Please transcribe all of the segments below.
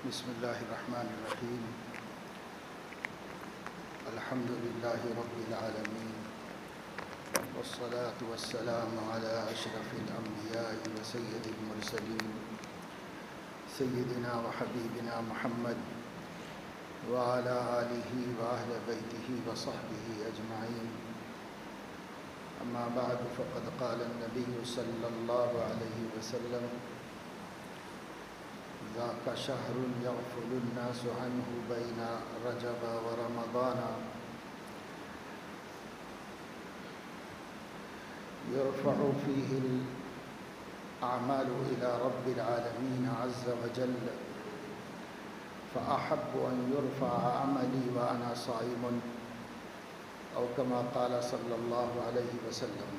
بسم الله الرحمن الرحيم. الحمد لله رب العالمين، والصلاة والسلام على أشرف الأنبياء وسيد المرسلين سيدنا وحبيبنا محمد وعلى آله وأهل بيته وصحبه أجمعين. أما بعد، فقد قال النبي صلى الله عليه وسلم: ذاك شهر يغفل الناس عنه بين رجب ورمضان، يرفع فيه الأعمال إلى رب العالمين عز وجل، فأحب أن يرفع عملي وأنا صائم، أو كما قال صلى الله عليه وسلم.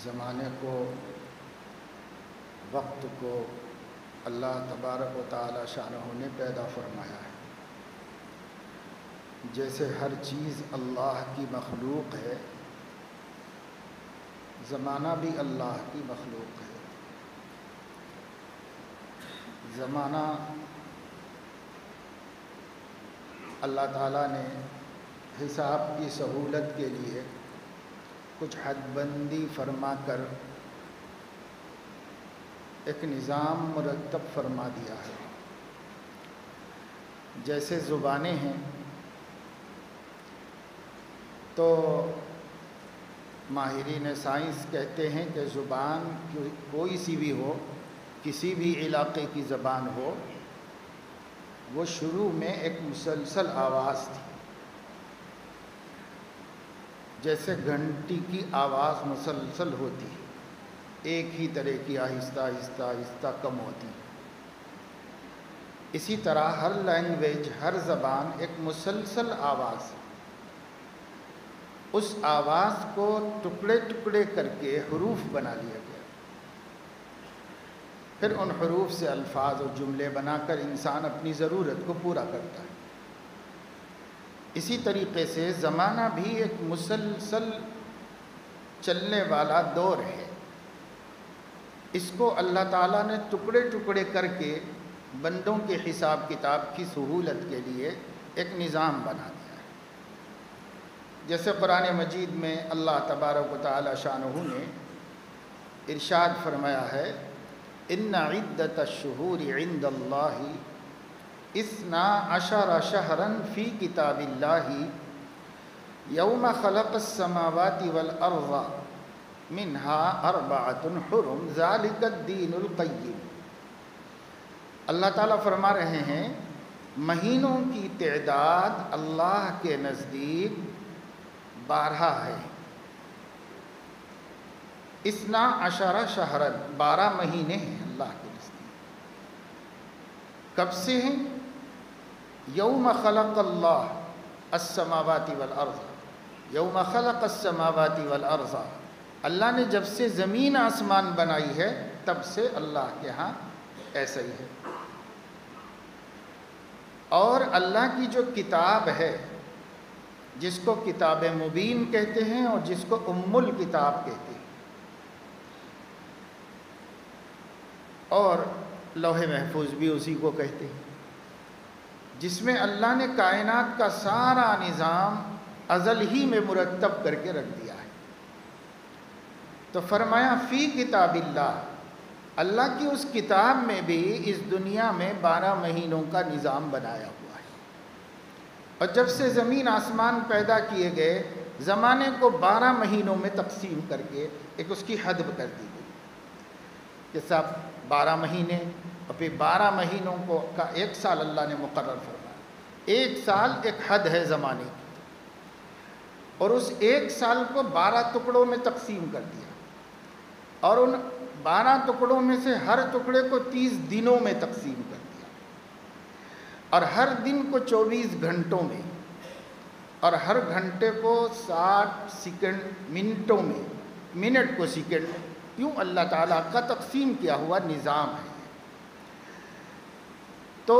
زمانے کو، وقت کو اللہ تبارک و تعالی شانہ نے پیدا فرمایا ہے. جیسے ہر چیز اللہ کی مخلوق ہے، زمانہ بھی اللہ کی مخلوق ہے. زمانہ اللہ تعالیٰ نے حساب کی سہولت کے لیے کچھ حد بندی فرما کر ایک نظام مرتب فرما دیا ہے. جیسے زبانیں ہیں تو ماہرین سائنس کہتے ہیں کہ زبان کوئی سی بھی ہو، کسی بھی علاقے کی زبان ہو، وہ شروع میں ایک مسلسل آواز تھی. جیسے گھنٹی کی آواز مسلسل ہوتی ہے، ایک ہی طرح کی آہستہ آہستہ آہستہ کم ہوتی. اسی طرح ہر لینگویج، ہر زبان ایک مسلسل آواز ہے. اس آواز کو ٹکڑے ٹکڑے کر کے حروف بنا لیا گیا. پھر ان حروف سے الفاظ اور جملے بنا کر انسان اپنی ضرورت کو پورا کرتا ہے. اسی طریقے سے زمانہ بھی ایک مسلسل چلنے والا دور ہے. اس کو اللہ تعالیٰ نے ٹکڑے ٹکڑے کر کے بندوں کے حساب کتاب کی سہولت کے لیے ایک نظام بنا دیا ہے. جیسے قرآن مجید میں اللہ تبارک و تعالی شانہ نے ارشاد فرمایا ہے: ان عدۃ الشہور عند اللہ 12 شہرا فی کتاب اللہ یوم خلق السماوات والارض منہا 4 حرم ذالک الدین القیم. اللہ تعالیٰ فرما رہے ہیں مہینوں کی تعداد اللہ کے نزدیک 12 ہے. 12 شہرا، 12 مہینے ہیں اللہ کے نزدیک. کب سے ہیں؟ یوم خلق اللہ السماوات والارض، یوم خلق السماوات والارض، اللہ نے جب سے زمین آسمان بنائی ہے تب سے اللہ کے ہاں ایسا ہی ہے. اور اللہ کی جو کتاب ہے، جس کو کتاب مبین کہتے ہیں اور جس کو ام الکتاب کہتے ہیں، اور لوح محفوظ بھی اسی کو کہتے ہیں، جس میں اللہ نے کائنات کا سارا نظام ازل ہی میں مرتب کر کے رکھ دیا ہے. تو فرمایا فی کتاب اللہ، اللہ کی اس کتاب میں بھی اس دنیا میں 12 مہینوں کا نظام بنایا ہوا ہے. اور جب سے زمین آسمان پیدا کیے گئے، زمانے کو 12 مہینوں میں تقسیم کر کے ایک اس کی حد کر دی گئی کہ صاحب 12 مہینے، اور پھر 12 مہینوں کو کا 1 سال اللہ نے مقرر فرمایا. 1 سال ایک حد ہے زمانے کی، اور اس 1 سال کو 12 ٹکڑوں میں تقسیم کر دیا، اور ان 12 ٹکڑوں میں سے ہر ٹکڑے کو 30 دنوں میں تقسیم کر دیا، اور ہر دن کو 24 گھنٹوں میں، اور ہر گھنٹے کو 60 سیکنڈ منٹوں میں، منٹ کو سیکنڈ میں. کیوں؟ اللہ تعالیٰ کا تقسیم کیا ہوا نظام ہے. تو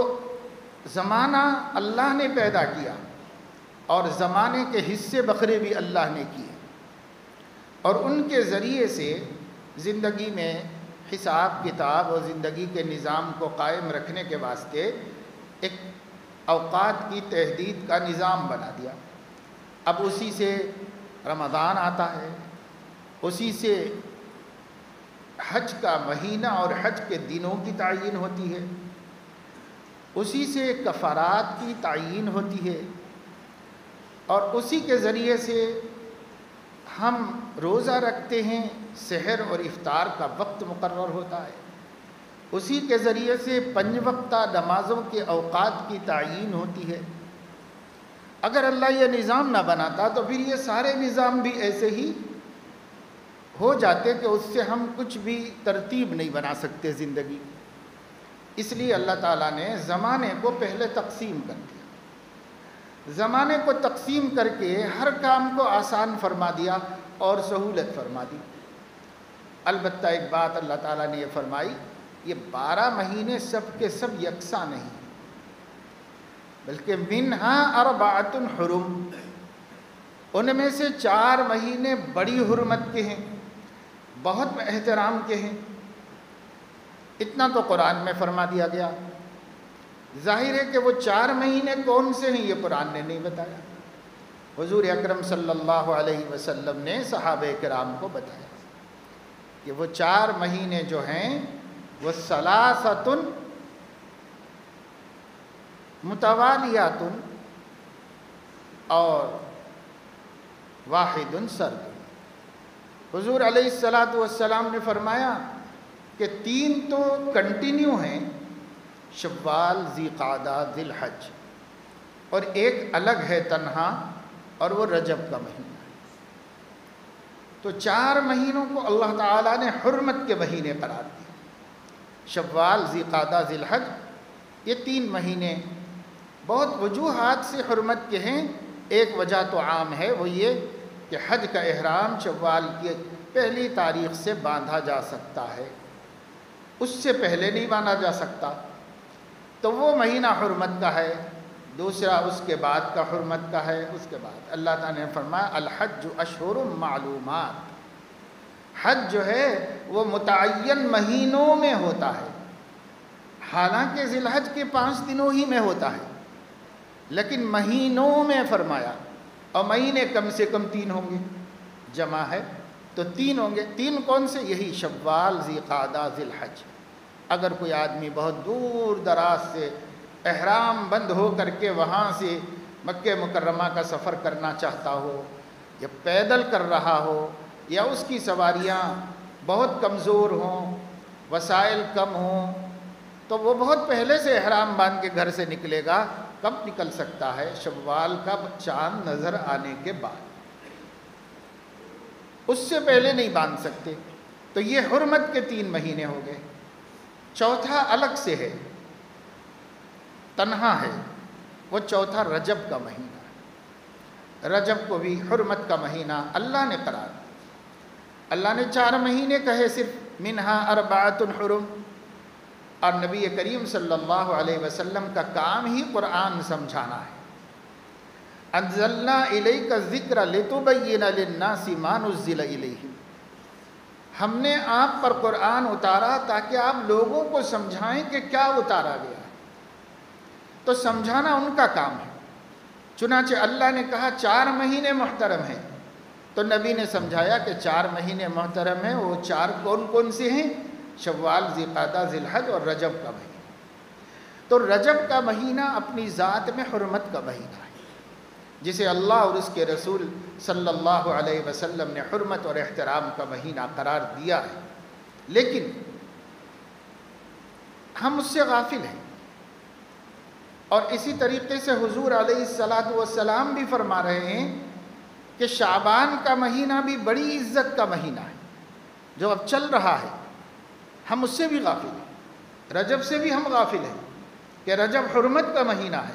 زمانہ اللہ نے پیدا کیا، اور زمانے کے حصے بکھرے بھی اللہ نے کیے، اور ان کے ذریعے سے زندگی میں حساب کتاب اور زندگی کے نظام کو قائم رکھنے کے واسطے ایک اوقات کی تحدید کا نظام بنا دیا۔ اب اسی سے رمضان آتا ہے، اسی سے حج کا مہینہ اور حج کے دنوں کی تعین ہوتی ہے، اسی سے کفارات کی تعین ہوتی ہے، اور اسی کے ذریعے سے ہم روزہ رکھتے ہیں، سحر اور افطار کا وقت مقرر ہوتا ہے، اسی کے ذریعے سے 5 وقتہ نمازوں کے اوقات کی تعین ہوتی ہے۔ اگر اللہ یہ نظام نہ بناتا تو پھر یہ سارے نظام بھی ایسے ہی ہو جاتے کہ اس سے ہم کچھ بھی ترتیب نہیں بنا سکتے زندگی۔ اس لیے اللہ تعالیٰ نے زمانے کو پہلے تقسیم کر دیا، زمانے کو تقسیم کر کے ہر کام کو آسان فرما دیا اور سہولت فرما دی۔ البتہ ایک بات اللہ تعالیٰ نے یہ فرمائی، یہ 12 مہینے سب کے سب یکساں نہیں، بلکہ منہا 4 حرم، ان میں سے 4 مہینے بڑی حرمت کے ہیں، بہت احترام کے ہیں۔ اتنا تو قرآن میں فرما دیا گیا۔ ظاہر ہے کہ وہ 4 مہینے کون سے ہیں یہ قرآن نے نہیں بتایا، حضور اکرم صلی اللہ علیہ وسلم نے صحابہ کرام کو بتایا کہ وہ 4 مہینے جو ہیں وہ ثلاثۃ متوالیات اور واحد سرد۔ حضور علیہ السلام نے فرمایا کہ 3 تو کنٹینیو ہیں، شوال، ذی قعدہ، ذی الحج، اور ایک الگ ہے تنہا، اور وہ رجب کا مہینہ ہے۔ تو 4 مہینوں کو اللہ تعالیٰ نے حرمت کے مہینے قرار دیے، شوال، ذی قعدہ، ذی الحج، یہ 3 مہینے بہت وجوہات سے حرمت کے ہیں۔ ایک وجہ تو عام ہے، وہ یہ کہ حج کا احرام شوال کی 1 تاریخ سے باندھا جا سکتا ہے، اس سے پہلے نہیں باندھا جا سکتا، تو وہ مہینہ حرمت کا ہے۔ دوسرا اس کے بعد کا حرمت کا ہے۔ اس کے بعد اللہ تعالیٰ نے فرمایا الحج اشہر معلومات، حج جو ہے وہ متعین مہینوں میں ہوتا ہے، حالانکہ ذی الحج کے 5 دنوں ہی میں ہوتا ہے، لیکن مہینوں میں فرمایا، اور مہینے کم سے کم 3 ہوں گے، جمع ہے تو 3 ہوں گے۔ 3 کون سے؟ یہی شوال، ذی قعدہ، ذی الحج۔ اگر کوئی آدمی بہت دور دراز سے احرام بند ہو کر کے وہاں سے مکہ مکرمہ کا سفر کرنا چاہتا ہو، یا پیدل کر رہا ہو، یا اس کی سواریاں بہت کمزور ہوں، وسائل کم ہوں، تو وہ بہت پہلے سے احرام باندھ کے گھر سے نکلے گا۔ کب نکل سکتا ہے؟ شوال کا چاند نظر آنے کے بعد، اس سے پہلے نہیں باندھ سکتے۔ تو یہ حرمت کے 3 مہینے ہو گئے۔ چوتھا الگ سے ہے، تنہا ہے، وہ چوتھا رجب کا مہینہ ہے۔ رجب کو بھی حرمت کا مہینہ اللہ نے قرار دیا۔ اللہ نے 4 مہینے کہے صرف، منہا 4 حرم، اور نبی کریم صلی اللہ علیہ وسلم کا کام ہی قرآن سمجھانا ہے۔ انزلنا الیک الذکر لتبین للناس ما نزل الیہم، ہم نے آپ پر قرآن اتارا تاکہ آپ لوگوں کو سمجھائیں کہ کیا اتارا گیا ہے، تو سمجھانا ان کا کام ہے۔ چنانچہ اللہ نے کہا 4 مہینے محترم ہیں، تو نبی نے سمجھایا کہ 4 مہینے محترم ہیں، وہ 4 کون کون سے ہیں؟ شوال، ذی قعدہ، ذی الحج اور رجب کا مہینہ۔ تو رجب کا مہینہ اپنی ذات میں حرمت کا مہینہ ہے، جسے اللہ اور اس کے رسول صلی اللہ علیہ وسلم نے حرمت اور احترام کا مہینہ قرار دیا ہے، لیکن ہم اس سے غافل ہیں۔ اور اسی طریقے سے حضور علیہ السلام بھی فرما رہے ہیں کہ شعبان کا مہینہ بھی بڑی عزت کا مہینہ ہے، جو اب چل رہا ہے، ہم اس سے بھی غافل ہیں۔ رجب سے بھی ہم غافل ہیں کہ رجب حرمت کا مہینہ ہے،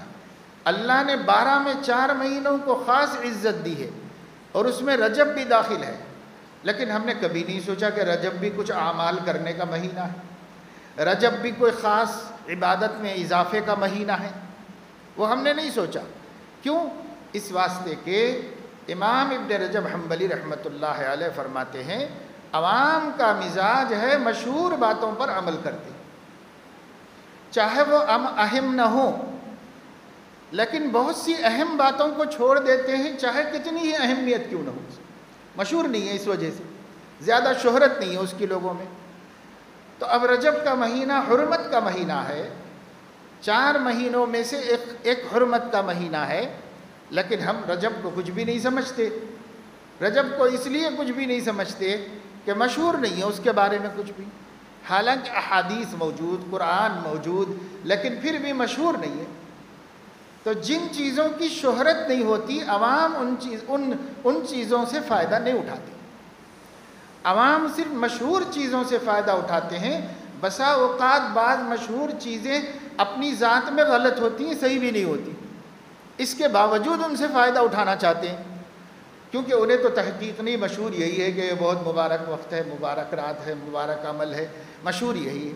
اللہ نے 12 میں 4 مہینوں کو خاص عزت دی ہے، اور اس میں رجب بھی داخل ہے، لیکن ہم نے کبھی نہیں سوچا کہ رجب بھی کچھ اعمال کرنے کا مہینہ ہے، رجب بھی کوئی خاص عبادت میں اضافے کا مہینہ ہے، وہ ہم نے نہیں سوچا۔ کیوں؟ اس واسطے کہ امام ابن رجب حنبلی رحمۃ اللہ علیہ فرماتے ہیں عوام کا مزاج ہے مشہور باتوں پر عمل کرتے، چاہے وہ اہم نہ ہو، لیکن بہت سی اہم باتوں کو چھوڑ دیتے ہیں چاہے کتنی ہی اہمیت کیوں نہ ہو، مشہور نہیں ہے اس وجہ سے، زیادہ شہرت نہیں ہے اس کی لوگوں میں۔ تو اب رجب کا مہینہ حرمت کا مہینہ ہے، 4 مہینوں میں سے ایک حرمت کا مہینہ ہے، لیکن ہم رجب کو کچھ بھی نہیں سمجھتے۔ رجب کو اس لیے کچھ بھی نہیں سمجھتے کہ مشہور نہیں ہے اس کے بارے میں کچھ بھی، حالانکہ احادیث موجود، قرآن موجود، لیکن پھر بھی مشہور نہیں ہے۔ تو جن چیزوں کی شہرت نہیں ہوتی عوام ان چیزوں سے فائدہ نہیں اٹھاتے، عوام صرف مشہور چیزوں سے فائدہ اٹھاتے ہیں۔ بسا اوقات بعض مشہور چیزیں اپنی ذات میں غلط ہوتی ہیں، صحیح بھی نہیں ہوتی، اس کے باوجود ان سے فائدہ اٹھانا چاہتے ہیں، کیونکہ انہیں تو تحقیق نہیں، مشہور یہی ہے کہ یہ بہت مبارک وقت ہے، مبارک رات ہے، مبارک عمل ہے، مشہور یہی ہے۔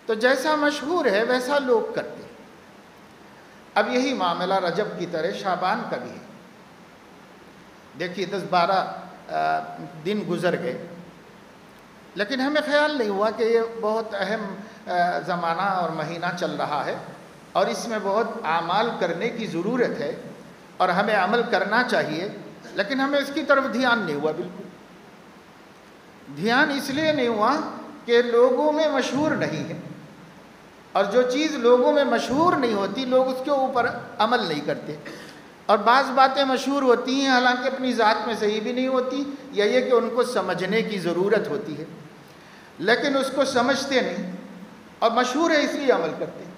تو جیسا مشہور ہے ویسا لوگ کرتے ہیں۔ اب یہی معاملہ رجب کی طرح شعبان کا بھی ہے۔ دیکھیے 10-12 دن گزر گئے، لیکن ہمیں خیال نہیں ہوا کہ یہ بہت اہم زمانہ اور مہینہ چل رہا ہے اور اس میں بہت اعمال کرنے کی ضرورت ہے اور ہمیں عمل کرنا چاہیے، لیکن ہمیں اس کی طرف دھیان نہیں ہوا۔ بالکل دھیان اس لیے نہیں ہوا کہ لوگوں میں مشہور نہیں ہے، اور جو چیز لوگوں میں مشہور نہیں ہوتی لوگ اس کے اوپر عمل نہیں کرتے، اور بعض باتیں مشہور ہوتی ہیں حالانکہ اپنی ذات میں صحیح بھی نہیں ہوتی، یا یہ کہ ان کو سمجھنے کی ضرورت ہوتی ہے لیکن اس کو سمجھتے نہیں اور مشہور ہے اس لیے عمل کرتے ہیں۔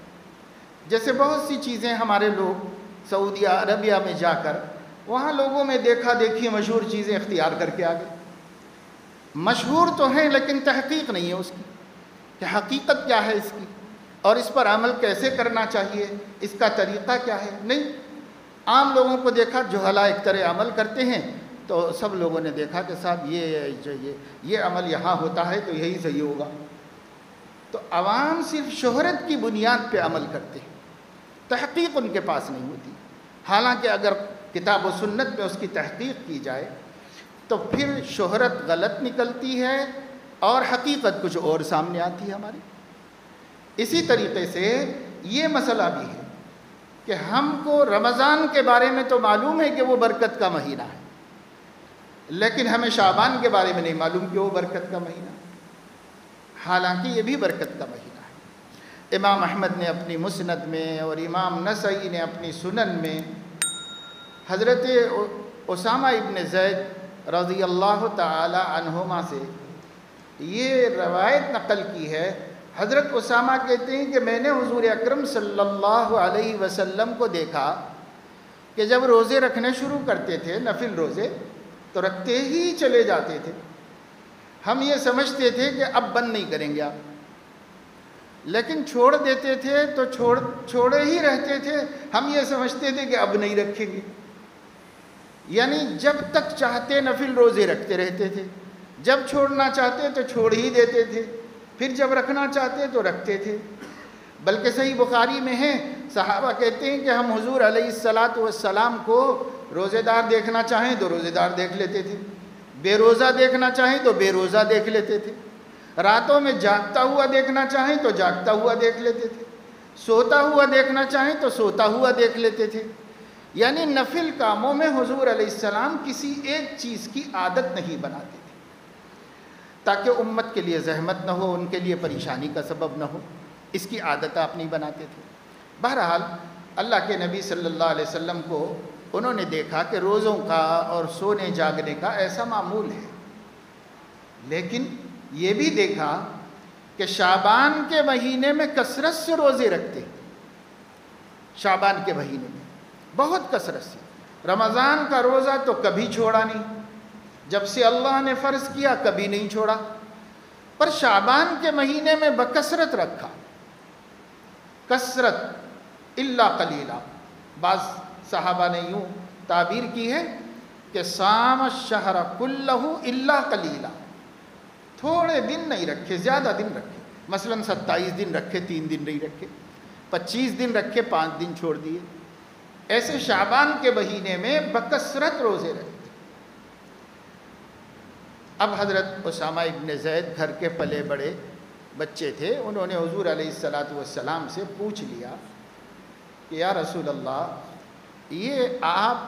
جیسے بہت سی چیزیں ہمارے لوگ سعودی عربیہ میں جا کر وہاں لوگوں میں دیکھا دیکھی مشہور چیزیں اختیار کر کے آ گئے، مشہور تو ہیں لیکن تحقیق نہیں ہے اس کی کہ حقیقت کیا ہے اس کی اور اس پر عمل کیسے کرنا چاہیے، اس کا طریقہ کیا ہے، نہیں۔ عام لوگوں کو دیکھا جہلا ایک طرح عمل کرتے ہیں، تو سب لوگوں نے دیکھا کہ صاحب یہ عمل یہاں ہوتا ہے تو یہی صحیح ہوگا۔ تو عوام صرف شہرت کی بنیاد پہ عمل کرتے ہیں، تحقیق ان کے پاس نہیں ہوتی، حالانکہ اگر کتاب و سنت میں اس کی تحقیق کی جائے تو پھر شہرت غلط نکلتی ہے اور حقیقت کچھ اور سامنے آتی ہے ہماری۔ اسی طریقے سے یہ مسئلہ بھی ہے کہ ہم کو رمضان کے بارے میں تو معلوم ہے کہ وہ برکت کا مہینہ ہے، لیکن ہمیں شعبان کے بارے میں نہیں معلوم کہ وہ برکت کا مہینہ ہے، حالانکہ یہ بھی برکت کا مہینہ ہے۔ امام احمد نے اپنی مسند میں اور امام نسائی نے اپنی سنن میں حضرت اسامہ ابن زید رضی اللہ تعالی عنہما سے یہ روایت نقل کی ہے۔ حضرت اسامہ کہتے ہیں کہ میں نے حضور اکرم صلی اللہ علیہ وسلم کو دیکھا کہ جب روزے رکھنے شروع کرتے تھے، نفل روزے، تو رکھتے ہی چلے جاتے تھے۔ ہم یہ سمجھتے تھے کہ اب بند نہیں کریں گے آپ، لیکن چھوڑ دیتے تھے تو چھوڑے ہی رہتے تھے، ہم یہ سمجھتے تھے کہ اب نہیں رکھیں گے، یعنی جب تک چاہتے نفل روزے رکھتے رہتے تھے، جب چھوڑنا چاہتے تو چھوڑ ہی دیتے تھے، پھر جب رکھنا چاہتے تو رکھتے تھے۔ بلکہ صحیح بخاری میں ہے، صحابہ کہتے ہیں کہ ہم حضور علیہ السلام کو روزے دار دیکھنا چاہیں تو روزے دار دیکھ لیتے تھے، بے روزہ دیکھنا چاہیں تو بے روزہ دیکھ لیتے تھے، راتوں میں جاگتا ہوا دیکھنا چاہیں تو جاگتا ہوا دیکھ لیتے تھے، سوتا ہوا دیکھنا چاہیں تو سوتا ہوا دیکھ لیتے تھے۔ یعنی نفل کاموں میں حضور علیہ السلام کسی ایک چیز کی عادت نہیں بناتے تھے تاکہ امت کے لیے زحمت نہ ہو، ان کے لیے پریشانی کا سبب نہ ہو، اس کی عادت آپ نہیں بناتے تھے۔ بہرحال اللہ کے نبی صلی اللہ علیہ وسلم کو انہوں نے دیکھا کہ روزوں کا اور سونے جاگنے کا ایسا معمول ہے، لیکن یہ بھی دیکھا کہ شعبان کے مہینے میں کثرت سے روزے رکھتے ہیں، شعبان کے مہینے میں بہت کثرت سے۔ رمضان کا روزہ تو کبھی چھوڑا نہیں، جب سے اللہ نے فرض کیا کبھی نہیں چھوڑا، پر شعبان کے مہینے میں بکثرت رکھا، کثرت الا قلیلا۔ بعض صحابہ نے یوں تعبیر کی ہے کہ صام الشہر کلہ الا قلیلا، تھوڑے دن نہیں رکھے، زیادہ دن رکھے، مثلا 27 دن رکھے، 3 دن نہیں رکھے، 25 دن رکھے، 5 دن چھوڑ دیے۔ ایسے شعبان کے مہینے میں بکثرت روزے رکھتے۔ اب حضرت اسامہ ابن زید گھر کے پلے بڑے بچے تھے، انہوں نے حضور علیہ السلام سے پوچھ لیا کہ یا رسول اللہ، یہ آپ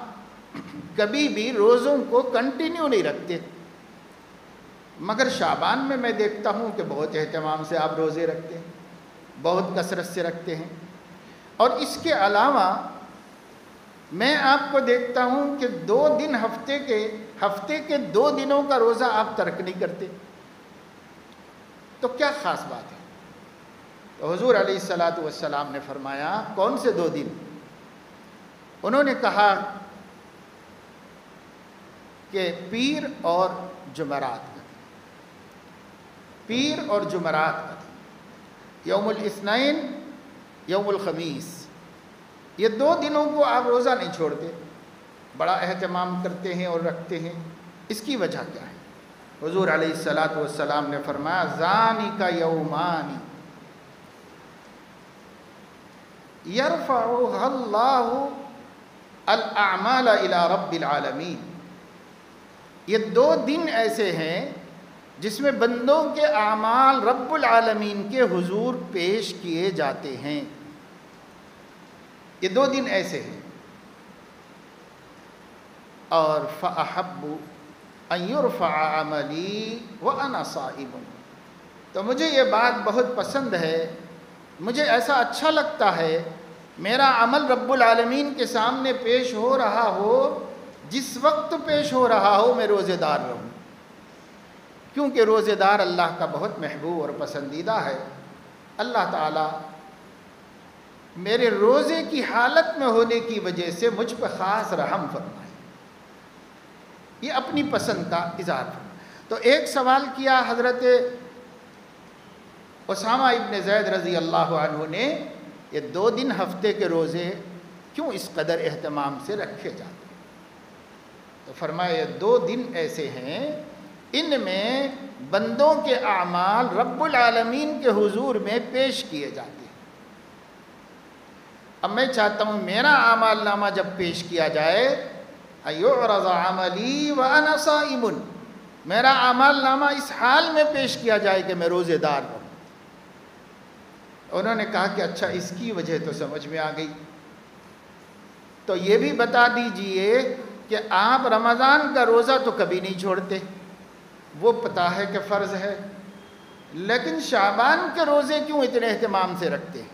کبھی بھی روزوں کو کنٹینیو نہیں رکھتے، مگر شعبان میں میں دیکھتا ہوں کہ بہت اہتمام سے آپ روزے رکھتے ہیں، بہت کثرت سے رکھتے ہیں، اور اس کے علاوہ میں آپ کو دیکھتا ہوں کہ 2 دن ہفتے کے 2 دنوں کا روزہ آپ ترک نہیں کرتے، تو کیا خاص بات ہے؟ تو حضور علیہ السلام نے فرمایا کون سے 2 دن؟ انہوں نے کہا کہ پیر اور جمعرات کا، پیر اور جمعرات کا، یوم الاثنین، یوم الخمیس، یہ 2 دنوں کو آپ روزہ نہیں چھوڑتے، بڑا اہتمام کرتے ہیں اور رکھتے ہیں، اس کی وجہ کیا ہے؟ حضور علیہ السلام نے فرمایا ذَانِکَ یومان یرفعها اللہ الاعمال الی رب العالمین، یہ 2 دن ایسے ہیں جس میں بندوں کے اعمال رب العالمین کے حضور پیش کیے جاتے ہیں، یہ 2 دن ایسے ہیں، اور فأحب ان یرفع عملی وانا صائم، تو مجھے یہ بات بہت پسند ہے، مجھے ایسا اچھا لگتا ہے میرا عمل رب العالمین کے سامنے پیش ہو رہا ہو، جس وقت پیش ہو رہا ہو میں روزے دار رہوں، کیونکہ روزے دار اللہ کا بہت محبوب اور پسندیدہ ہے۔ اللہ تعالیٰ میرے روزے کی حالت میں ہونے کی وجہ سے مجھ پہ خاص رحم فرمائے، یہ اپنی پسند کا اظہار فرمائے۔ تو ایک سوال کیا حضرت اسامہ ابن زید رضی اللہ عنہ نے، یہ 2 دن ہفتے کے روزے کیوں اس قدر اہتمام سے رکھے جاتے ہیں؟ تو فرمایا یہ 2 دن ایسے ہیں ان میں بندوں کے اعمال رب العالمین کے حضور میں پیش کیے جاتے ہیں۔ اب میں چاہتا ہوں میرا اعمال نامہ جب پیش کیا جائے، ایعرض عملی وانا صائم، میرا اعمال نامہ اس حال میں پیش کیا جائے کہ میں روزے دار ہوں۔ انہوں نے کہا کہ اچھا اس کی وجہ تو سمجھ میں آ گئی، تو یہ بھی بتا دیجئے کہ آپ رمضان کا روزہ تو کبھی نہیں چھوڑتے، وہ پتہ ہے کہ فرض ہے، لیکن شعبان کے روزے کیوں اتنے اہتمام سے رکھتے ہیں؟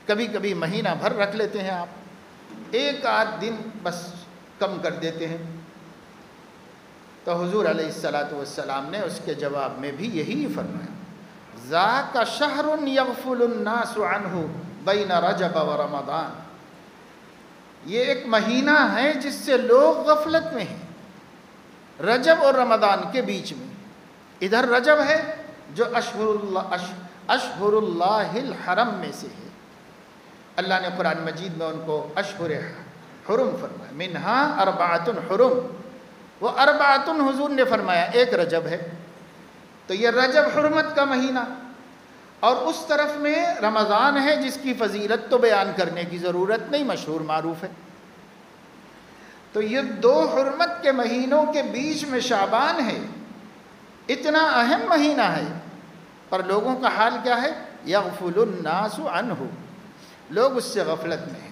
کبھی کبھی مہینہ بھر رکھ لیتے ہیں آپ، 1 دن بس کم کر دیتے ہیں۔ تو حضور علیہ السلام نے اس کے جواب میں بھی یہی فرمایا ذاک شہر یغفل الناس عنہ بین رجب و رمضان، یہ ایک مہینہ ہے جس سے لوگ غفلت میں ہیں رجب اور رمضان کے بیچ میں۔ ادھر رجب ہے جو اشہر اللہ الحرم میں سے ہے، اللہ نے قرآن مجید میں ان کو اشہر حرم فرمایا، منہا 4 حرم، وہ 4 حضور نے فرمایا، ایک رجب ہے، تو یہ رجب حرمت کا مہینہ، اور اس طرف میں رمضان ہے جس کی فضیلت تو بیان کرنے کی ضرورت نہیں، مشہور معروف ہے۔ تو یہ 2 حرمت کے مہینوں کے بیچ میں شعبان ہے، اتنا اہم مہینہ ہے، پر لوگوں کا حال کیا ہے؟ یغفل الناس عنہ، لوگ اس سے غفلت میں ہیں،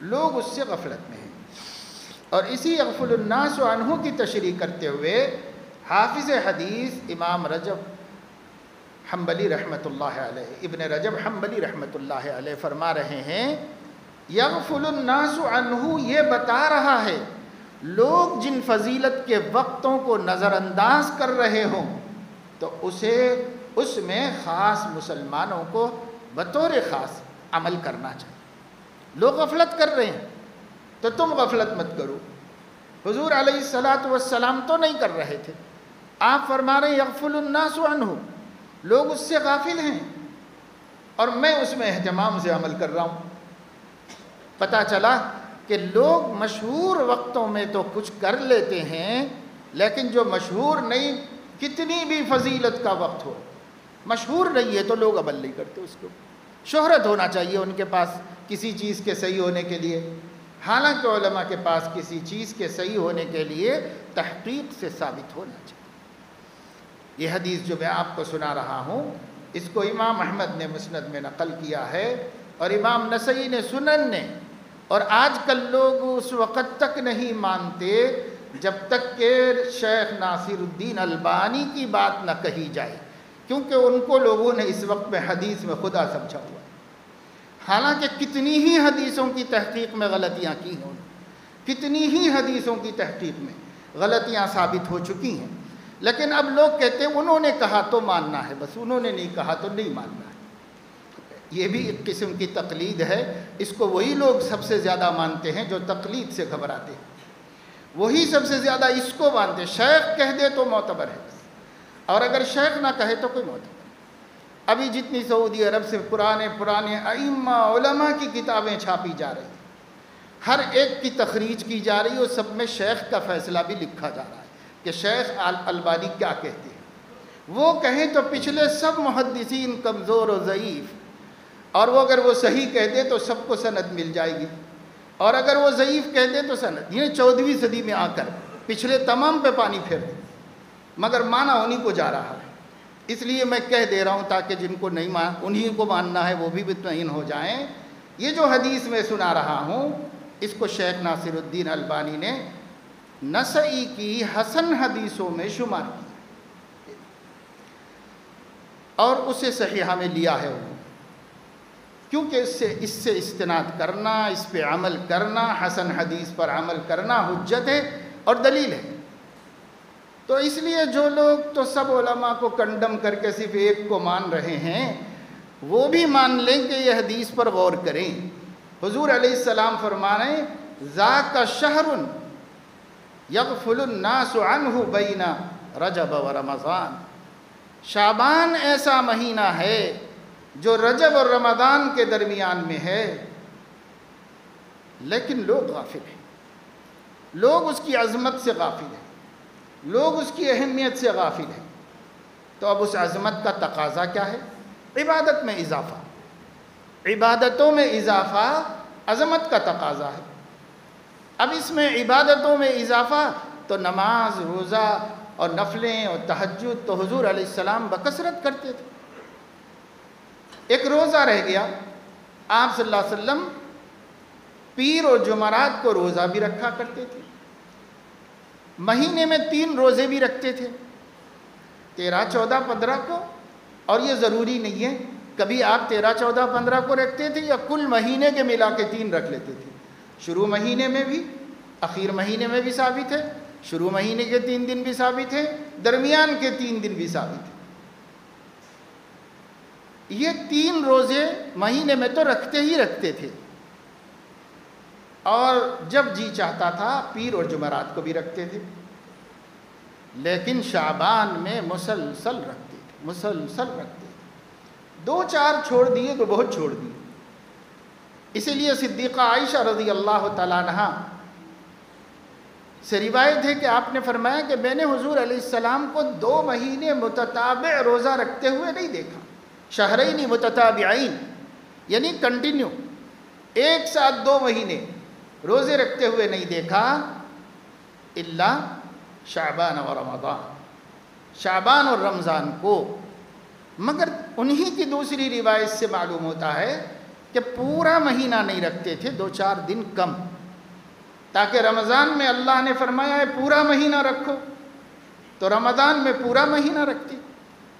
لوگ اس سے غفلت میں ہیں۔ اور اسی یغفل الناس عنہ کی تشریح کرتے ہوئے حافظ حدیث امام رجب حنبلی رحمۃ اللہ علیہ، ابن رجب حنبلی رحمۃ اللہ علیہ فرما رہے ہیں یغفل الناس عنہ، یہ بتا رہا ہے لوگ جن فضیلت کے وقتوں کو نظر انداز کر رہے ہوں تو اس میں خاص مسلمانوں کو بطور خاص عمل کرنا چاہیے۔ لوگ غفلت کر رہے ہیں تو تم غفلت مت کرو، حضور علیہ السلام تو نہیں کر رہے تھے، آپ فرما رہے ہیں یغفل الناس عنہ، لوگ اس سے غافل ہیں اور میں اس میں اہتمام سے عمل کر رہا ہوں۔ پتہ چلا کہ لوگ مشہور وقتوں میں تو کچھ کر لیتے ہیں، لیکن جو مشہور نہیں، کتنی بھی فضیلت کا وقت ہو، مشہور نہیں ہے تو لوگ عمل نہیں کرتے اس کو۔ شہرت ہونا چاہیے ان کے پاس کسی چیز کے صحیح ہونے کے لیے، حالانکہ علماء کے پاس کسی چیز کے صحیح ہونے کے لیے تحقیق سے ثابت ہونا چاہیے۔ یہ حدیث جو میں آپ کو سنا رہا ہوں، اس کو امام احمد نے مسند میں نقل کیا ہے، اور امام نسائی نے سنن نے، اور آج کل لوگ اس وقت تک نہیں مانتے جب تک کہ شیخ ناصر الدین البانی کی بات نہ کہی جائے، کیونکہ ان کو لوگوں نے اس وقت میں حدیث میں خدا سمجھا ہوا ہے۔ حالانکہ کتنی ہی حدیثوں کی تحقیق میں غلطیاں کی ہیں، کتنی ہی حدیثوں کی تحقیق میں غلطیاں ثابت ہو چکی ہیں، لیکن اب لوگ کہتے ہیں انہوں نے کہا تو ماننا ہے، بس انہوں نے نہیں کہا تو نہیں ماننا ہے۔ یہ بھی ایک قسم کی تقلید ہے، اس کو وہی لوگ سب سے زیادہ مانتے ہیں جو تقلید سے گھبراتے ہیں، وہی سب سے زیادہ اس کو مانتے ہیں۔ شیخ کہہ دے تو معتبر ہے، اور اگر شیخ نہ کہے تو کوئی معتبر نہیں۔ ابھی جتنی سعودی عرب سے پرانے ائمہ علماء کی کتابیں چھاپی جا رہی ہیں، ہر ایک کی تخریج کی جا رہی ہے، اور سب میں شیخ کا فیصلہ بھی لکھا جا رہا ہے کہ شیخ البانی کیا کہتے ہیں۔ وہ کہیں تو پچھلے سب محدثین کمزور و ضعیف، اور وہ اگر وہ صحیح کہہ دے تو سب کو سند مل جائے گی، اور اگر وہ ضعیف کہہ دے تو سند، یہ 14ویں صدی میں آ کر پچھلے تمام پہ پانی پھیر دے، مگر مانا انہی کو جا رہا ہے۔ اس لیے میں کہہ دے رہا ہوں تاکہ جن کو نہیں انہی کو ماننا ہے وہ بھی مطمئن ہو جائیں۔ یہ جو حدیث میں سنا رہا ہوں، اس کو شیخ ناصر الدین البانی نے نسائی کی حسن حدیثوں میں شمار کیا، اور اسے صحیحہ میں لیا ہے انہوں نے، کیونکہ اس سے استناد کرنا، اس پہ عمل کرنا، حسن حدیث پر عمل کرنا حجت ہے اور دلیل ہے۔ تو اس لیے جو لوگ تو سب علماء کو کنڈم کر کے صرف ایک کو مان رہے ہیں، وہ بھی مان لیں کہ یہ حدیث پر غور کریں۔ حضور علیہ السلام فرما رہے ہیں ذاک شہر یغفل الناس عنہ بین رجب و رمضان، شعبان ایسا مہینہ ہے جو رجب اور رمضان کے درمیان میں ہے، لیکن لوگ غافل ہیں، لوگ اس کی عظمت سے غافل ہیں، لوگ اس کی اہمیت سے غافل ہیں۔ تو اب اس عظمت کا تقاضا کیا ہے؟ عبادت میں اضافہ، عبادتوں میں اضافہ عظمت کا تقاضا ہے۔ اب اس میں عبادتوں میں اضافہ تو نماز، روزہ اور نفلیں اور تہجد تو حضور علیہ السلام بکثرت کرتے تھے۔ ایک روزہ رہ گیا، آپ صلی اللہ علیہ وسلم پیر اور جمعرات کو روزہ بھی رکھا کرتے تھے، مہینے میں 3 روزے بھی رکھتے تھے، 13، 14، 15 کو، اور یہ ضروری نہیں ہے کبھی آپ 13، 14، 15 کو رکھتے تھے یا کل مہینے کے ملا کے 3 رکھ لیتے تھے۔ شروع مہینے میں بھی، اخیر مہینے میں بھی ثابت ہے، شروع مہینے کے 3 دن بھی ثابت ہے، درمیان کے 3 دن بھی ثابت ہے۔ یہ 3 روزے مہینے میں تو رکھتے ہی رکھتے تھے، اور جب جی چاہتا تھا پیر اور جمعرات کو بھی رکھتے تھے، لیکن شعبان میں مسلسل رکھتے تھے، مسلسل رکھتے تھے۔ 2-4 چھوڑ دیے تو بہت چھوڑ دیے۔ اسی لیے صدیقہ عائشہ رضی اللہ تعالیٰ عنہا سے روایت ہے کہ آپ نے فرمایا کہ میں نے حضور علیہ السلام کو 2 مہینے متتابع روزہ رکھتے ہوئے نہیں دیکھا، شہرین متتابعین، یعنی کنٹینیو ایک ساتھ 2 مہینے روزے رکھتے ہوئے نہیں دیکھا، الا شعبان و رمضان، شعبان اور رمضان کو۔ مگر انہی کی دوسری روایت سے معلوم ہوتا ہے کہ پورا مہینہ نہیں رکھتے تھے، 2-4 دن کم، تاکہ رمضان میں اللہ نے فرمایا ہے پورا مہینہ رکھو، تو رمضان میں پورا مہینہ رکھتے۔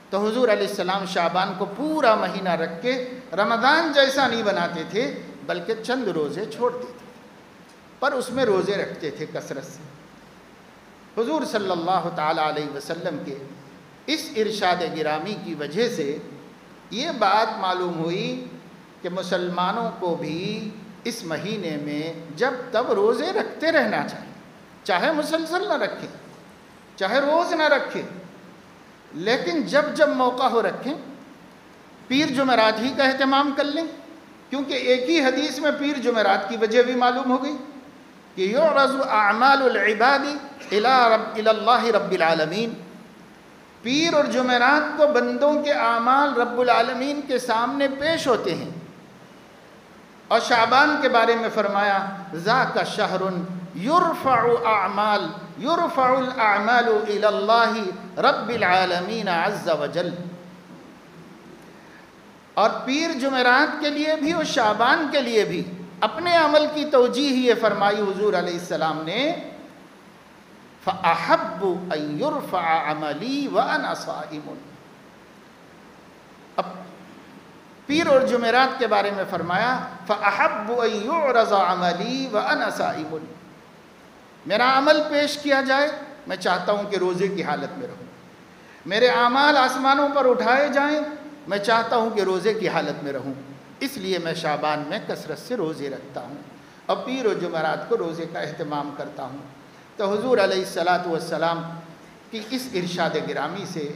تو حضور علیہ السلام شعبان کو پورا مہینہ رکھ کے رمضان جیسا نہیں بناتے تھے، بلکہ چند روزے چھوڑ دیتے تھے، پر اس میں روزے رکھتے تھے کثرت سے۔ حضور صلی اللہ تعالیٰ علیہ وسلم کے اس ارشاد گرامی کی وجہ سے یہ بات معلوم ہوئی کہ مسلمانوں کو بھی اس مہینے میں جب تب روزے رکھتے رہنا چاہیے، چاہے مسلسل نہ رکھیں، چاہے روز نہ رکھیں، لیکن جب جب موقع ہو رکھیں۔ پیر جمعرات ہی کا اہتمام کر لیں، کیونکہ ایک ہی حدیث میں پیر جمعرات کی وجہ بھی معلوم ہو گئی کہ یعرض اعمال العباد الی اللہ رب العالمین، پیر اور جمعرات کو بندوں کے اعمال رب العالمین کے سامنے پیش ہوتے ہیں، اور شعبان کے بارے میں فرمایا ذاک شہر یرفع الاعمال الی اللہ رب العالمین عز وجل. اور پیر جمعرات کے لیے بھی اور شعبان کے لیے بھی اپنے عمل کی توجیہ یہ فرمائی حضور علیہ السلام نے فَأَحَبُّ أَن يُرْفَعَ عَمَلِي وَأَنَا صَائِمٌ. اب پیر اور جمعرات کے بارے میں فرمایا فَأَحَبُّ أَن يُعْرَضَ عَمَلِي وَأَنَا صَائِمٌ. میرا عمل پیش کیا جائے، میں چاہتا ہوں کہ روزے کی حالت میں رہوں. میرے اعمال آسمانوں پر اٹھائے جائیں، میں چاہتا ہوں کہ روزے کی حالت میں رہوں. اس لیے میں شعبان میں کثرت سے روزے رکھتا ہوں اور پیر و جمعرات کو روزے کا اہتمام کرتا ہوں. تو حضور علیہ السلام کی اس ارشاد گرامی سے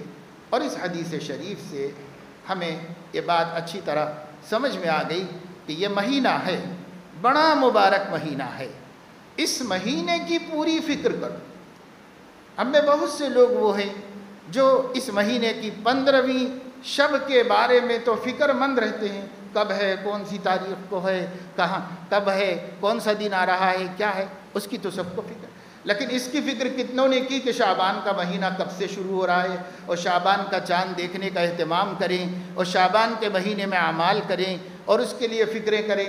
اور اس حدیث شریف سے ہمیں یہ بات اچھی طرح سمجھ میں آ گئی کہ یہ مہینہ ہے، بڑا مبارک مہینہ ہے. اس مہینے کی پوری فکر کرو. ہم میں بہت سے لوگ وہ ہیں جو اس مہینے کی 15ویں شب کے بارے میں تو فکر مند رہتے ہیں، کب ہے، کون سی تاریخ کو ہے، کہاں کب ہے، کون سا دن آ رہا ہے، کیا ہے، اس کی تو سب کو فکر. لیکن اس کی فکر کتنوں نے کی کہ شعبان کا مہینہ کب سے شروع ہو رہا ہے اور شعبان کا چاند دیکھنے کا اہتمام کریں اور شعبان کے مہینے میں اعمال کریں اور اس کے لیے فکریں کریں.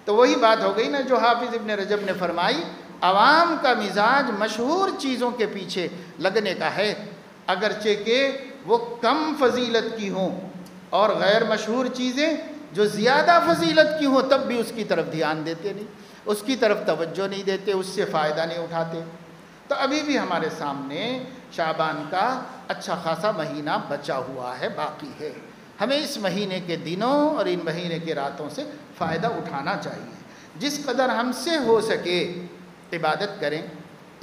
تو وہی بات ہو گئی نا جو حافظ ابن رجب نے فرمائی، عوام کا مزاج مشہور چیزوں کے پیچھے لگنے کا ہے، اگرچہ کہ وہ کم فضیلت کی ہوں، اور غیر مشہور چیزیں جو زیادہ فضیلت کی ہوں تب بھی اس کی طرف دھیان دیتے نہیں، اس کی طرف توجہ نہیں دیتے، اس سے فائدہ نہیں اٹھاتے. تو ابھی بھی ہمارے سامنے شعبان کا اچھا خاصا مہینہ بچا ہوا ہے، باقی ہے. ہمیں اس مہینے کے دنوں اور ان مہینے کے راتوں سے فائدہ اٹھانا چاہیے. جس قدر ہم سے ہو سکے عبادت کریں.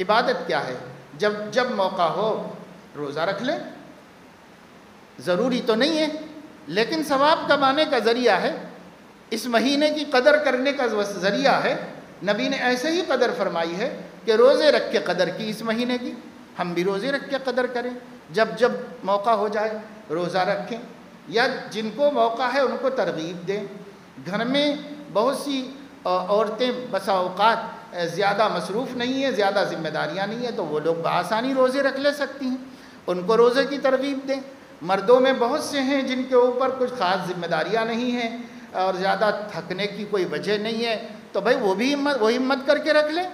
عبادت کیا ہے؟ جب موقع ہو روزہ رکھ لیں، ضروری تو نہیں ہے لیکن ثواب کمانے کا ذریعہ ہے، اس مہینے کی قدر کرنے کا ذریعہ ہے. نبی نے ایسے ہی قدر فرمائی ہے کہ روزے رکھ کے قدر کی اس مہینے کی. ہم بھی روزے رکھ کے قدر کریں، جب موقع ہو جائے روزہ رکھیں، یا جن کو موقع ہے ان کو ترغیب دیں. گھر میں بہت سی عورتیں بسا اوقات زیادہ مصروف نہیں ہیں، زیادہ ذمہ داریاں نہیں ہیں، تو وہ لوگ بآسانی روزے رکھ لے سکتی ہیں، ان کو روزے کی ترغیب دیں. مردوں میں بہت سے ہیں جن کے اوپر کچھ خاص ذمہ داریاں نہیں ہیں اور زیادہ تھکنے کی کوئی وجہ نہیں ہے، تو بھائی وہ ہمت کر کے رکھ لیں،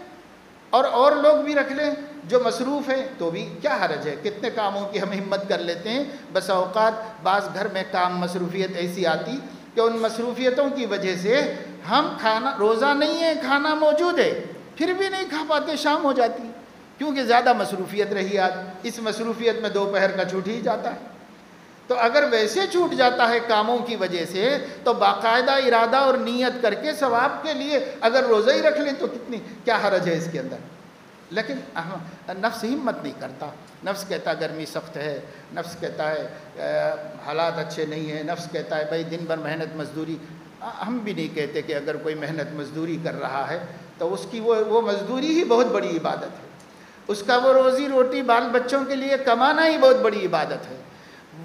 اور لوگ بھی رکھ لیں جو مصروف ہیں، تو بھی کیا حرج ہے. کتنے کاموں کی ہم ہمت کر لیتے ہیں. بس اوقات بعض گھر میں کام مصروفیت ایسی آتی کہ ان مصروفیتوں کی وجہ سے ہم روزہ نہیں ہے، کھانا موجود ہے پھر بھی نہیں کھا پاتے، شام ہو جاتی کیونکہ زیادہ مصروفیت رہی آج. اس مصروفیت میں دوپہر کا چھوٹ ہی جاتا ہے. تو اگر ویسے چھوٹ جاتا ہے کاموں کی وجہ سے تو باقاعدہ ارادہ اور نیت کر کے ثواب کے لیے اگر روزہ ہی رکھ لیں تو کیا حرج ہے اس کے اندر. لیکن نفس ہمت نہیں کرتا. نفس کہتا گرمی سخت ہے، نفس کہتا ہے حالات اچھے نہیں ہیں، نفس کہتا ہے بھائی دن بھر محنت مزدوری. ہم بھی نہیں کہتے کہ اگر کوئی محنت مزدوری کر رہا ہے تو اس کی وہ مزدوری ہی بہت بڑی عبادت ہے. اس کا وہ روزی روٹی بال بچوں کے لیے کمانا ہی بہت بڑی عبادت ہے.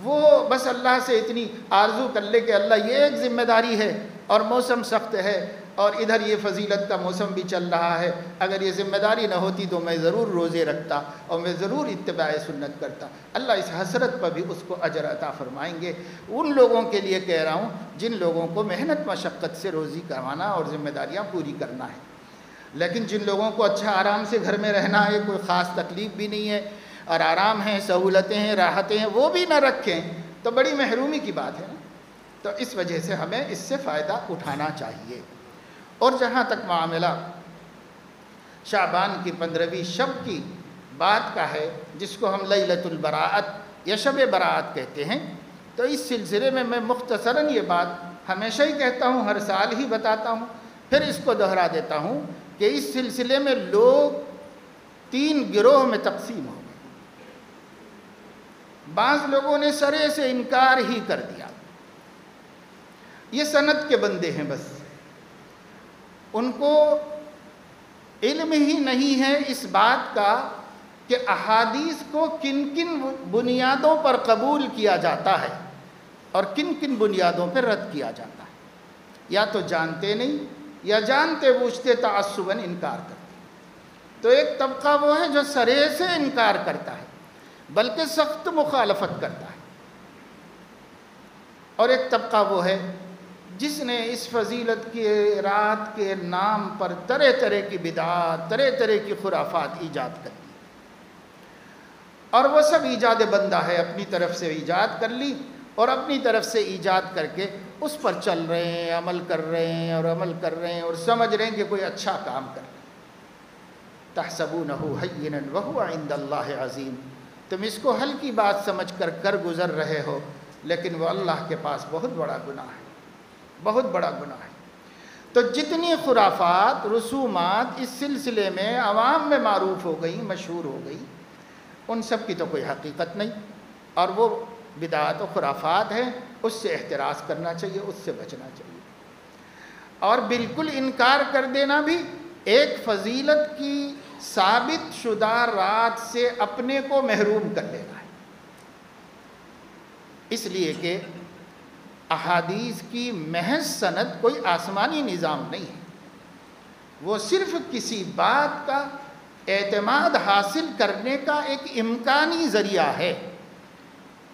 وہ بس اللہ سے اتنی آرزو کر لے کہ اللہ یہ ایک ذمہ داری ہے اور موسم سخت ہے اور ادھر یہ فضیلت کا موسم بھی چل رہا ہے، اگر یہ ذمہ داری نہ ہوتی تو میں ضرور روزے رکھتا اور میں ضرور اتباع سنت کرتا. اللہ اس حسرت پر بھی اس کو اجر عطا فرمائیں گے. ان لوگوں کے لیے کہہ رہا ہوں جن لوگوں کو محنت مشقت سے روزی کروانا اور ذمہ داریاں پوری کرنا ہے. لیکن جن لوگوں کو اچھا آرام سے گھر میں رہنا ہے، کوئی خاص تکلیف بھی نہیں ہے اور آرام ہیں، سہولتیں ہیں، راحتیں ہیں، وہ بھی نہ رکھیں تو بڑی محرومی کی بات ہے. تو اس وجہ سے ہمیں اس سے فائدہ اٹھانا چاہیے. اور جہاں تک معاملہ شعبان کی 15ویں شب کی بات کا ہے جس کو ہم لیلۃ البراءت یا شب براءت کہتے ہیں، تو اس سلسلے میں مختصراً یہ بات ہمیشہ ہی کہتا ہوں، ہر سال ہی بتاتا ہوں، پھر اس کو دہرا دیتا ہوں کہ اس سلسلے میں لوگ 3 گروہ میں تقسیم ہو گئے. بعض لوگوں نے سرے سے انکار ہی کر دیا، یہ سند کے بندے ہیں، بس ان کو علم ہی نہیں ہے اس بات کا کہ احادیث کو کن کن بنیادوں پر قبول کیا جاتا ہے اور کن کن بنیادوں پر رد کیا جاتا ہے. یا تو جانتے نہیں یا جانتے بوجھتے تعصباً انکار کرتے. تو ایک طبقہ وہ ہے جو سرے سے انکار کرتا ہے بلکہ سخت مخالفت کرتا ہے، اور ایک طبقہ وہ ہے جس نے اس فضیلت کی رات کے نام پر طرح طرح کی بدعات، طرح طرح کی خرافات ایجاد کر دی، اور وہ سب ایجاد بندہ ہے، اپنی طرف سے ایجاد کر لی اور اپنی طرف سے ایجاد کر کے اس پر چل رہے ہیں، عمل کر رہے ہیں اور عمل کر رہے ہیں اور سمجھ رہے ہیں کہ کوئی اچھا کام کر رہے ہیں. تحسبونہ حینا وہو عند اللہ عظیم. تم اس کو ہلکی بات سمجھ کر گزر رہے ہو، لیکن وہ اللہ کے پاس بہت بڑا گناہ ہے، بہت بڑا گناہ ہے. تو جتنی خرافات، رسومات اس سلسلے میں عوام میں معروف ہو گئی، مشہور ہو گئی، ان سب کی تو کوئی حقیقت نہیں، اور وہ بدعات و خرافات ہیں. اس سے احتراز کرنا چاہیے، اس سے بچنا چاہیے. اور بالکل انکار کر دینا بھی ایک فضیلت کی ثابت شدہ رات سے اپنے کو محروم کر لینا ہے، اس لیے کہ احادیث کی محض سند کوئی آسمانی نظام نہیں ہے. وہ صرف کسی بات کا اعتماد حاصل کرنے کا ایک امکانی ذریعہ ہے.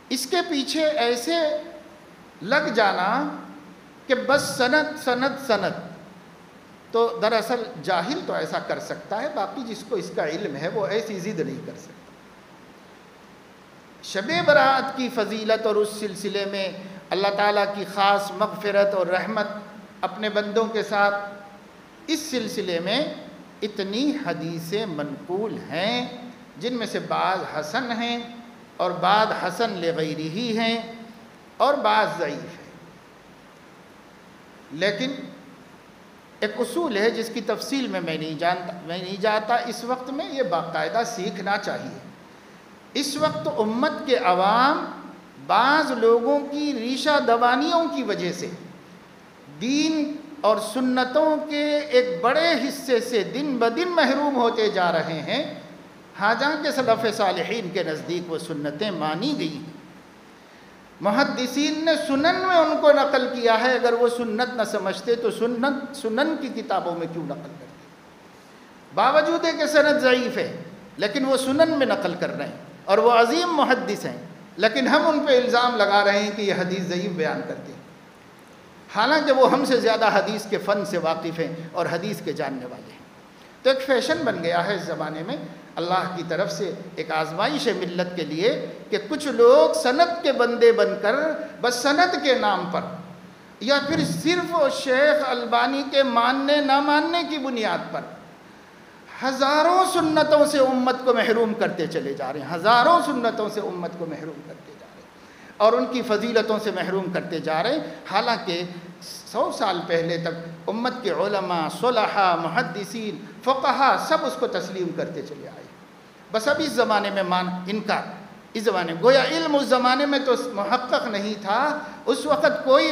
اس کے پیچھے ایسے لگ جانا کہ بس سند سند سند، تو دراصل جاہل تو ایسا کر سکتا ہے، باقی جس کو اس کا علم ہے وہ ایسی ضد نہیں کر سکتا. شب برات کی فضیلت اور اس سلسلے میں اللہ تعالیٰ کی خاص مغفرت اور رحمت اپنے بندوں کے ساتھ، اس سلسلے میں اتنی حدیثیں منقول ہیں جن میں سے بعض حسن ہیں اور بعض حسن لغیرہ ہیں اور بعض ضعیف ہیں. لیکن ایک اصول ہے جس کی تفصیل میں نہیں جاتا اس وقت میں، یہ باقاعدہ سیکھنا چاہیے. اس وقت امت کے عوام بعض لوگوں کی ریشہ دوانیوں کی وجہ سے دین اور سنتوں کے ایک بڑے حصے سے دن بدن محروم ہوتے جا رہے ہیں. حاجاں کے سلف صالحین کے نزدیک وہ سنتیں مانی گئی ہیں، محدثین نے سنن میں ان کو نقل کیا ہے. اگر وہ سنت نہ سمجھتے تو سنن کی کتابوں میں کیوں نقل کرتے؟ باوجود ہے کہ سند ضعیف ہے لیکن وہ سنن میں نقل کر رہے ہیں اور وہ عظیم محدث ہیں، لیکن ہم ان پہ الزام لگا رہے ہیں کہ یہ حدیث ضعیف بیان کرتے ہیں، حالانکہ وہ ہم سے زیادہ حدیث کے فن سے واقف ہیں اور حدیث کے جاننے والے ہیں. تو ایک فیشن بن گیا ہے اس زمانے میں، اللہ کی طرف سے ایک آزمائش ہے ملت کے لیے کہ کچھ لوگ سند کے بندے بن کر بس سند کے نام پر یا پھر صرف شیخ البانی کے ماننے نہ ماننے کی بنیاد پر ہزاروں سنتوں سے امت کو محروم کرتے چلے جا رہے ہیں، ہزاروں سنتوں سے امت کو محروم کرتے جا رہے ہیں اور ان کی فضیلتوں سے محروم کرتے جا رہے ہیں. حالانکہ 100 سال پہلے تک امت کے علماء، صلحاء، محدثین، فقہاء سب اس کو تسلیم کرتے چلے آئے. بس اب اس زمانے میں انکار، اس زمانے میں گویا علم اس زمانے میں تو محقق نہیں تھا، اس وقت کوئی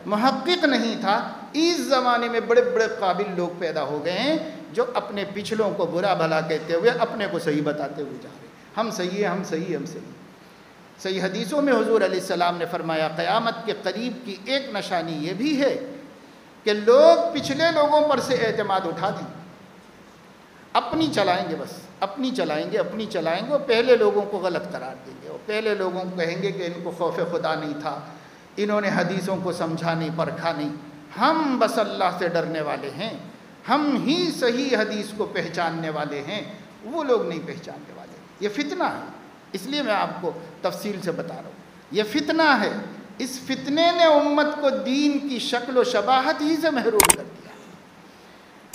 محقق نہیں تھا. اس زمانے میں بڑے بڑے قابل لوگ پیدا ہو گئے ہیں جو اپنے پچھلوں کو برا بھلا کہتے ہوئے اپنے کو صحیح بتاتے ہوئے جا رہے ہیں. ہم صحیح ہیں، ہم صحیح ہیں، ہم صحیح ہیں. صحیح حدیثوں میں حضور علیہ السلام نے فرمایا قیامت کے قریب کی ایک نشانی یہ بھی ہے کہ لوگ پچھلے لوگوں پر سے اعتماد اٹھا دیں، اپنی چلائیں گے، بس اپنی چلائیں گے، اپنی چلائیں گے، اور پہلے لوگوں کو غلط قرار دیں گے، اور پہلے لوگوں کو کہیں گے کہ ان کو خوف خدا نہیں تھا، انہوں نے حدیثوں کو سمجھا نہیں، پرکھا نہیں. ہم بس اللہ سے ڈرنے والے ہیں، ہم ہی صحیح حدیث کو پہچاننے والے ہیں، وہ لوگ نہیں پہچاننے والے. یہ فتنہ ہے، اس لیے میں آپ کو تفصیل سے بتا رہا ہوں. یہ فتنہ ہے، اس فتنے نے امت کو دین کی شکل و شباہت ہی سے محروم کر دیا.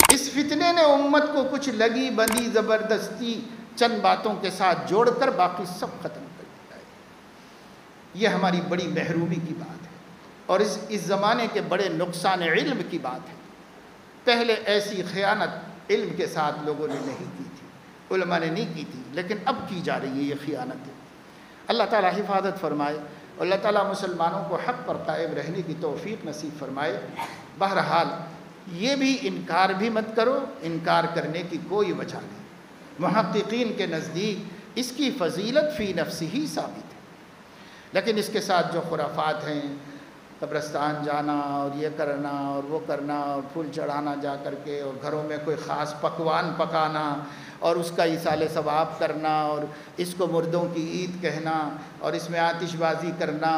اس فتنے نے امت کو کچھ لگی بندی زبردستی چند باتوں کے ساتھ جوڑ کر باقی سب ختم کر دیا ہے. یہ ہماری بڑی محرومی کی بات ہے اور اس زمانے کے بڑے نقصان علم کی بات ہے. پہلے ایسی خیانت علم کے ساتھ لوگوں نے نہیں کی تھی، علماء نے نہیں کی تھی، لیکن اب کی جا رہی ہے یہ خیانت. اللہ تعالیٰ حفاظت فرمائے، اللہ تعالیٰ مسلمانوں کو حق پر قائم رہنے کی توفیق نصیب فرمائے. بہرحال یہ بھی انکار بھی مت کرو، انکار کرنے کی کوئی وجہ نہیں. محققین کے نزدیک اس کی فضیلت فی نفس ہی ثابت ہے، لیکن اس کے ساتھ جو خرافات ہیں، قبرستان جانا اور یہ کرنا اور وہ کرنا اور پھول چڑھانا جا کر کے، اور گھروں میں کوئی خاص پکوان پکانا اور اس کا ایصال ثواب کرنا، اور اس کو مردوں کی عید کہنا اور اس میں آتش بازی کرنا،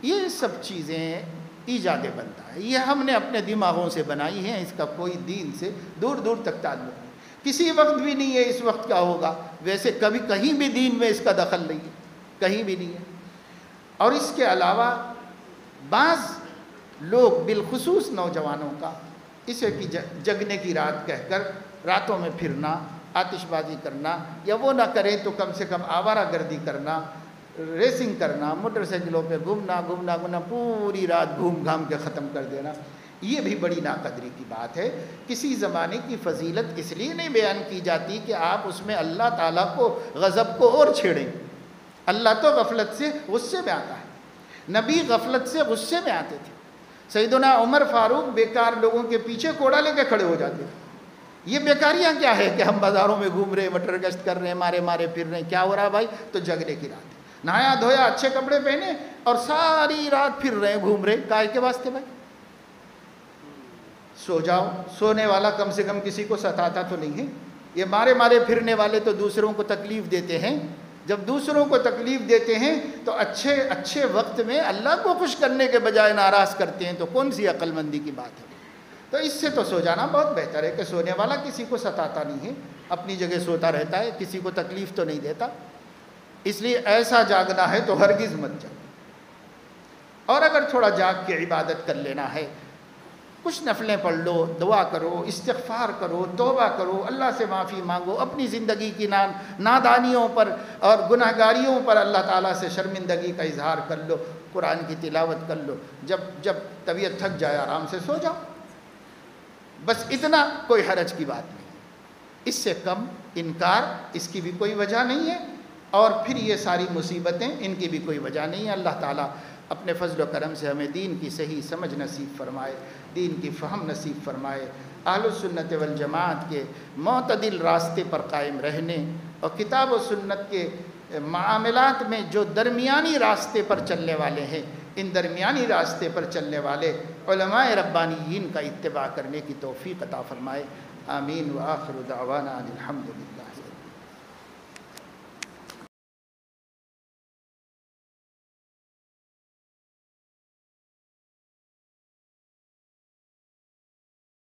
یہ سب چیزیں ایجاد بنتا ہے، یہ ہم نے اپنے دماغوں سے بنائی ہیں، اس کا کوئی دین سے دور دور تک تعلق نہیں، کسی وقت بھی نہیں ہے اس وقت کیا ہوگا، ویسے کبھی کہیں بھی دین میں اس کا دخل نہیں ہے، کہیں بھی نہیں ہے۔ اور اس کے علاوہ بعض لوگ بالخصوص نوجوانوں کا اسے کی جگنے کی رات کہہ کر راتوں میں پھرنا، آتش بازی کرنا، یا وہ نہ کریں تو کم سے کم آوارہ گردی کرنا، ریسنگ کرنا، موٹر سائیکلوں پہ گھومنا پوری رات گھوم گھام کے ختم کر دینا، یہ بھی بڑی ناقدری کی بات ہے۔ کسی زمانے کی فضیلت اس لیے نہیں بیان کی جاتی کہ آپ اس میں اللہ تعالیٰ کو غضب کو اور چھیڑیں۔ اللہ تو غفلت سے غصے میں آتا ہے، نبی غفلت سے غصے میں آتے تھے۔ سیدنا عمر فاروق بیکار لوگوں کے پیچھے کوڑا لے کے کھڑے ہو جاتے تھے۔ یہ بیکاریاں کیا ہے کہ ہم بازاروں میں گھوم رہے، مٹر گشت کر رہے ہیں، مارے پھر رہے ہیں، کیا ہو رہا بھائی؟ تو جگنے کی رات ہے، نہایا دھویا، اچھے کپڑے پہنے اور ساری رات پھر رہے ہیں، گھوم رہے ہیں، کائے کے واسطے بھائی؟ سو جاؤ، سونے والا کم سے کم کسی کو ستاتا تو نہیں ہے۔ یہ مارے پھرنے والے تو دوسروں کو تکلیف دیتے ہیں، جب دوسروں کو تکلیف دیتے ہیں تو اچھے وقت میں اللہ کو خوش کرنے کے بجائے ناراض کرتے ہیں، تو کون سی عقل مندی کی بات ہے؟ تو اس سے تو سو جانا بہت بہتر ہے کہ سونے والا کسی کو ستاتا نہیں ہے، اپنی جگہ سوتا رہتا ہے، کسی کو تکلیف تو نہیں دیتا، اس لیے ایسا جاگنا ہے تو ہرگز مت جاؤ۔ اور اگر تھوڑا جاگ کے عبادت کر لینا ہے، کچھ نفلیں پڑھ لو، دعا کرو، استغفار کرو، توبہ کرو، اللہ سے معافی مانگو، اپنی زندگی کی نادانیوں پر اور گناہگاریوں پر اللہ تعالیٰ سے شرمندگی کا اظہار کر لو، قرآن کی تلاوت کر لو، جب طبیعت تھک جائے آرام سے سو جاؤ، بس اتنا، کوئی حرج کی بات نہیں۔ اس سے کم انکار اس کی بھی کوئی وجہ نہیں ہے، اور پھر یہ ساری مصیبتیں ان کی بھی کوئی وجہ نہیں ہے۔ اللہ تعالیٰ اپنے فضل و کرم سے ہمیں دین کی صحیح سمجھ نصیب فرمائے، دین کی فہم نصیب فرمائے، اہل السنت والجماعت کے معتدل راستے پر قائم رہنے اور کتاب و سنت کے معاملات میں جو درمیانی راستے پر چلنے والے ہیں، ان درمیانی راستے پر چلنے والے علماء ربانیین کا اتباع کرنے کی توفیق عطا فرمائے۔ آمین وآخر دعوانا الحمدللہ۔